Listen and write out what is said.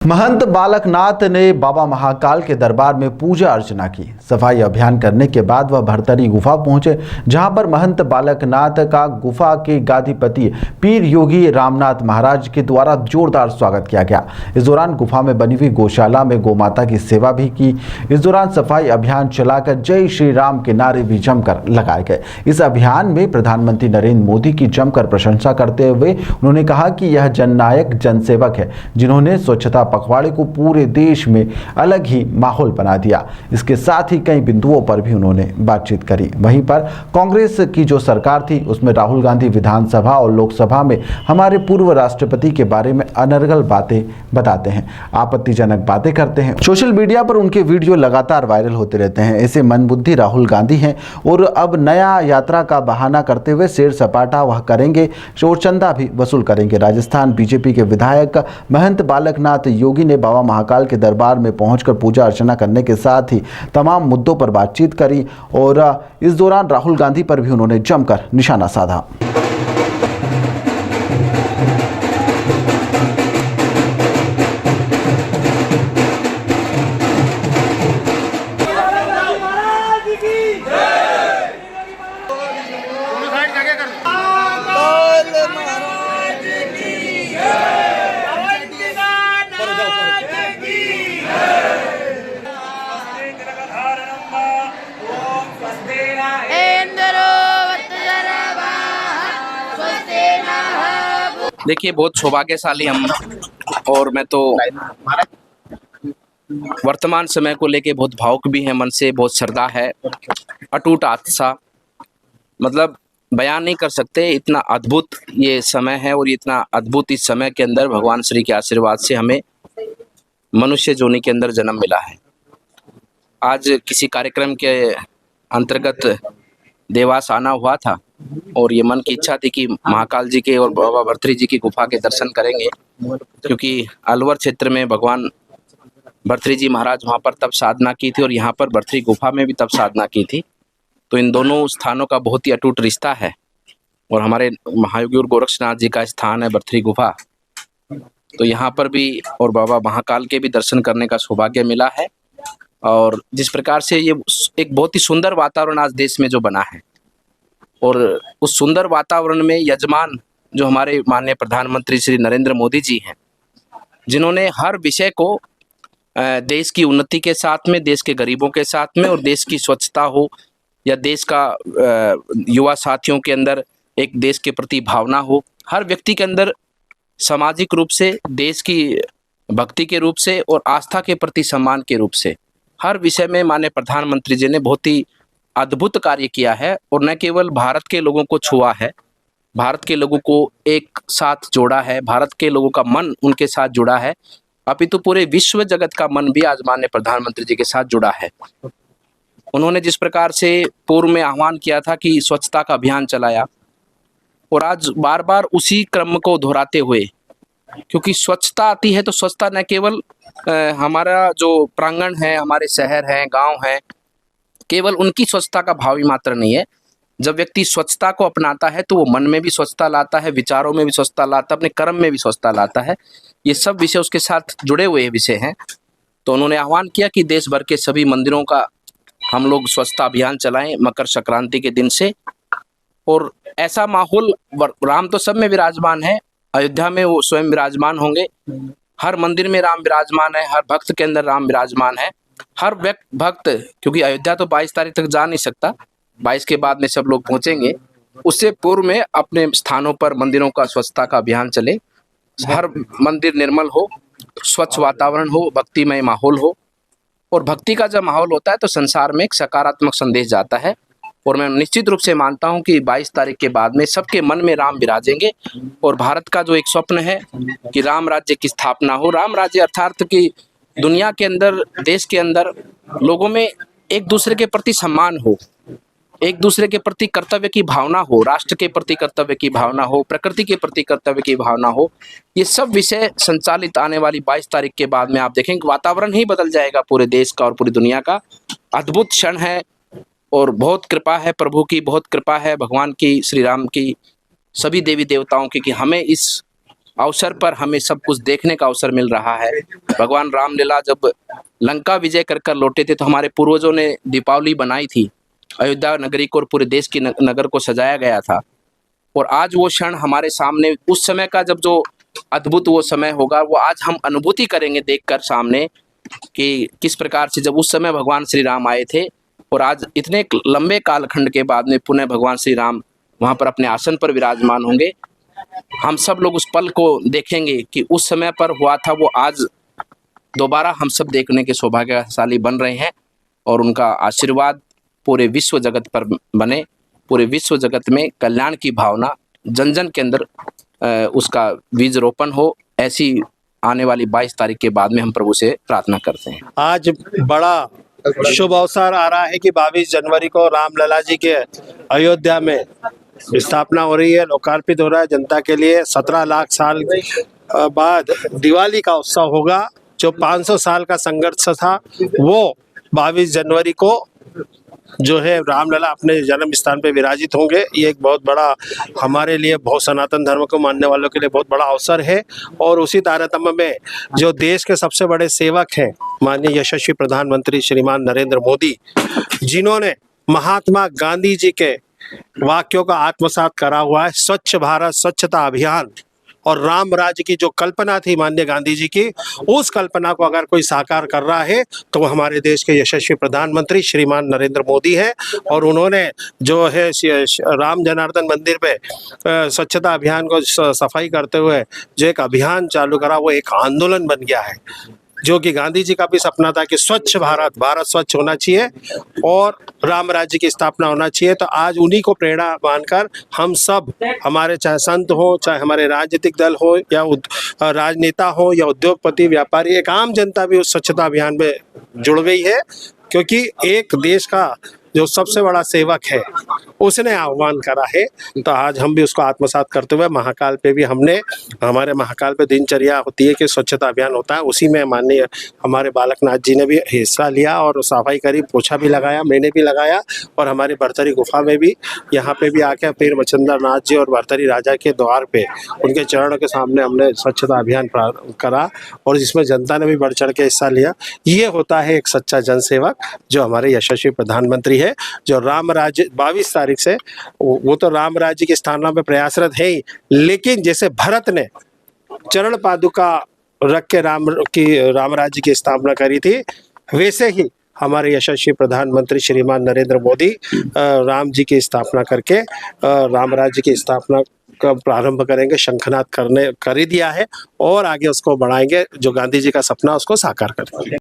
महंत बालकनाथ ने बाबा महाकाल के दरबार में पूजा अर्चना की। सफाई अभियान करने के बाद वह भरतरी गुफा पहुंचे, जहां पर महंत बालकनाथ का गुफा के गादीपति पीर योगी रामनाथ महाराज के द्वारा जोरदार स्वागत किया गया। इस दौरान गुफा में बनी हुई गौशाला में गौमाता की सेवा भी की। इस दौरान सफाई अभियान चलाकर जय श्री राम के नारे भी जमकर लगाए गए। इस अभियान में प्रधानमंत्री नरेंद्र मोदी की जमकर प्रशंसा करते हुए उन्होंने कहा कि यह जननायक जनसेवक है, जिन्होंने स्वच्छता पखवाड़े को पूरे देश में अलग ही माहौल बना दिया। इसके साथ ही कई बिंदुओं पर भी उन्होंने बातचीत करी। वहीं पर कांग्रेस की जो सरकार थी उसमें राहुल गांधी विधानसभा और लोकसभा में हमारे पूर्व राष्ट्रपति के बारे में अनर्गल बातें बताते हैं, आपत्तिजनक बातें करते हैं। सोशल मीडिया पर उनके वीडियो लगातार वायरल होते रहते हैं। ऐसे मंदबुद्धि राहुल गांधी हैं और अब नया यात्रा का बहाना करते हुए सैर सपाटा वह करेंगे, चोर चंदा भी वसूल करेंगे। राजस्थान बीजेपी के विधायक महंत बालकनाथ योगी ने बाबा महाकाल के दरबार में पहुंचकर पूजा अर्चना करने के साथ ही तमाम मुद्दों पर बातचीत करी और इस दौरान राहुल गांधी पर भी उन्होंने जमकर निशाना साधा। देखिए, बहुत सौभाग्यशाली हम और मैं तो वर्तमान समय को लेके बहुत भावुक भी हैं, मन से बहुत श्रद्धा है, अटूट आस्था, मतलब बयान नहीं कर सकते। इतना अद्भुत ये समय है और इतना अद्भुत इस समय के अंदर भगवान श्री के आशीर्वाद से हमें मनुष्य जोनि के अंदर जन्म मिला है। आज किसी कार्यक्रम के अंतर्गत देवास आना हुआ था और ये मन की इच्छा थी कि महाकाल जी के और बाबा भरतरी जी की गुफा के दर्शन करेंगे, क्योंकि अलवर क्षेत्र में भगवान भरतरी जी महाराज वहाँ पर तब साधना की थी और यहाँ पर भरतरी गुफा में भी तब साधना की थी। तो इन दोनों स्थानों का बहुत ही अटूट रिश्ता है और हमारे महायोगी और गोरक्षनाथ जी का स्थान है भरतरी गुफा। तो यहाँ पर भी और बाबा महाकाल के भी दर्शन करने का सौभाग्य मिला है। और जिस प्रकार से ये एक बहुत ही सुंदर वातावरण आज देश में जो बना है और उस सुंदर वातावरण में यजमान जो हमारे माननीय प्रधानमंत्री श्री नरेंद्र मोदी जी हैं, जिन्होंने हर विषय को देश की उन्नति के साथ में, देश के गरीबों के साथ में और देश की स्वच्छता हो या देश का युवा साथियों के अंदर एक देश के प्रति भावना हो, हर व्यक्ति के अंदर सामाजिक रूप से, देश की भक्ति के रूप से और आस्था के प्रति सम्मान के रूप से हर विषय में माननीय प्रधानमंत्री जी ने बहुत ही अद्भुत कार्य किया है। और न केवल भारत के लोगों को छुआ है, भारत के लोगों को एक साथ जोड़ा है, भारत के लोगों का मन उनके साथ जुड़ा है, अपितु पूरे विश्व जगत का मन भी आज माननीय प्रधानमंत्री जी के साथ जुड़ा है। उन्होंने जिस प्रकार से पूर्व में आह्वान किया था कि स्वच्छता का अभियान चलाया और आज बार बार उसी क्रम को दोहराते हुए, क्योंकि स्वच्छता आती है तो स्वच्छता न केवल हमारा जो प्रांगण है, हमारे शहर हैं, गांव हैं, केवल उनकी स्वच्छता का भाव ही मात्र नहीं है। जब व्यक्ति स्वच्छता को अपनाता है तो वो मन में भी स्वच्छता लाता है, विचारों में भी स्वच्छता लाता है, अपने कर्म में भी स्वच्छता लाता है। ये सब विषय उसके साथ जुड़े हुए विषय हैं। तो उन्होंने आह्वान किया कि देश भर के सभी मंदिरों का हम लोग स्वच्छता अभियान चलाएं मकर संक्रांति के दिन से। और ऐसा माहौल, राम तो सब में विराजमान है, अयोध्या में वो स्वयं विराजमान होंगे, हर मंदिर में राम विराजमान है, हर भक्त के अंदर राम विराजमान है, हर भक्त, क्योंकि अयोध्या तो 22 तारीख तक जा नहीं सकता, 22 के बाद में सब लोग पहुंचेंगे, उससे पूर्व में अपने स्थानों पर मंदिरों का स्वच्छता का अभियान चले, हर मंदिर निर्मल हो, स्वच्छ वातावरण हो, भक्तिमय माहौल हो। और भक्ति का जब माहौल होता है तो संसार में एक सकारात्मक संदेश जाता है। और मैं निश्चित रूप से मानता हूं कि 22 तारीख के बाद में सबके मन में राम विराजेंगे और भारत का जो एक स्वप्न है कि राम राज्य की स्थापना हो, राम राज्य अर्थात कि दुनिया के अंदर, देश के अंदर लोगों में एक दूसरे के प्रति सम्मान हो, एक दूसरे के प्रति कर्तव्य की भावना हो, राष्ट्र के प्रति कर्तव्य की भावना हो, प्रकृति के प्रति कर्तव्य की भावना हो। ये सब विषय संचालित आने वाली 22 तारीख के बाद में आप देखेंगे वातावरण ही बदल जाएगा पूरे देश का और पूरी दुनिया का। अद्भुत क्षण है और बहुत कृपा है प्रभु की, बहुत कृपा है भगवान की, श्री राम की, सभी देवी देवताओं की कि हमें इस अवसर पर हमें सब कुछ देखने का अवसर मिल रहा है। भगवान रामलीला जब लंका विजय कर कर लौटे थे तो हमारे पूर्वजों ने दीपावली बनाई थी, अयोध्या नगरी को और पूरे देश की नगर को सजाया गया था। और आज वो क्षण हमारे सामने, उस समय का जब जो अद्भुत वो समय होगा वो आज हम अनुभूति करेंगे देखकर सामने कि किस प्रकार से जब उस समय भगवान श्री राम आए थे और आज इतने लंबे कालखंड के बाद में पुनः भगवान श्री राम वहाँ पर अपने आसन पर विराजमान होंगे। हम सब लोग उस पल को देखेंगे कि उस समय पर हुआ था वो आज दोबारा हम सब देखने के सौभाग्यशाली बन रहे हैं और उनका आशीर्वाद पूरे विश्व जगत पर बने, पूरे विश्व जगत में कल्याण की भावना जन जन के अंदर उसका बीज रोपण हो, ऐसी आने वाली 22 तारीख के बाद में हम प्रभु से प्रार्थना करते हैं। आज बड़ा शुभ अवसर आ रहा है कि 22 जनवरी को रामलला जी के अयोध्या में स्थापना हो रही है, लोकार्पित हो रहा है जनता के लिए। 17 लाख साल बाद दिवाली का उत्सव होगा। जो 500 साल का संघर्ष था वो 22 जनवरी को जो है रामलला अपने जन्म स्थान पे विराजित होंगे। ये एक बहुत बड़ा हमारे लिए, बहुत सनातन धर्म को मानने वालों के लिए बहुत बड़ा अवसर है। और उसी तारतम्य में जो देश के सबसे बड़े सेवक हैं माननीय यशस्वी प्रधानमंत्री श्रीमान नरेंद्र मोदी, जिन्होंने महात्मा गांधी जी के वाक्यों का आत्मसात करा हुआ है, स्वच्छ भारत स्वच्छता अभियान और राम राज्य की जो कल्पना थी माननीय गांधी जी की, उस कल्पना को अगर कोई साकार कर रहा है तो वो हमारे देश के यशस्वी प्रधानमंत्री श्रीमान नरेंद्र मोदी है। और उन्होंने जो है राम जनार्दन मंदिर पे स्वच्छता अभियान को सफाई करते हुए जो एक अभियान चालू करा, वो एक आंदोलन बन गया है, जो कि गांधी जी का भी सपना था कि स्वच्छ भारत, भारत स्वच्छ होना चाहिए और राम राज्य की स्थापना होना चाहिए। तो आज उन्हीं को प्रेरणा मानकर हम सब, हमारे चाहे संत हो, चाहे हमारे राजनीतिक दल हो या राजनेता हो या उद्योगपति, व्यापारी, एक आम जनता भी उस स्वच्छता अभियान में जुड़ गई है, क्योंकि एक देश का जो सबसे बड़ा सेवक है उसने आह्वान करा है। तो आज हम भी उसको आत्मसात करते हुए महाकाल पे भी हमारे महाकाल पे दिनचर्या होती है कि स्वच्छता अभियान होता है, उसी में माननीय हमारे बालकनाथ जी ने भी हिस्सा लिया और सफाई करी, पोछा भी लगाया, मैंने भी लगाया। और हमारी भरतरी गुफा में भी यहाँ पे भी आके फिर मच्छिंद्र नाथ जी और भरतरी राजा के द्वार पे उनके चरणों के सामने हमने स्वच्छता अभियान करा और जिसमें जनता ने भी बढ़ चढ़ के हिस्सा लिया। ये होता है एक सच्चा जनसेवक जो हमारे यशस्वी प्रधानमंत्री है, जो राम राज्य 22 तारीख से, वो तो राम राज्य की स्थापना में प्रयासरत है ही, लेकिन जैसे भरत ने चरण पादुका रख के राम राज्य की स्थापना करी थी, वैसे ही हमारे यशस्वी प्रधानमंत्री श्रीमान नरेंद्र मोदी राम जी की स्थापना करके राम राज्य की स्थापना का प्रारंभ करेंगे। शंखनाद कर ही दिया है और आगे उसको बढ़ाएंगे, जो गांधी जी का सपना उसको साकार करेंगे।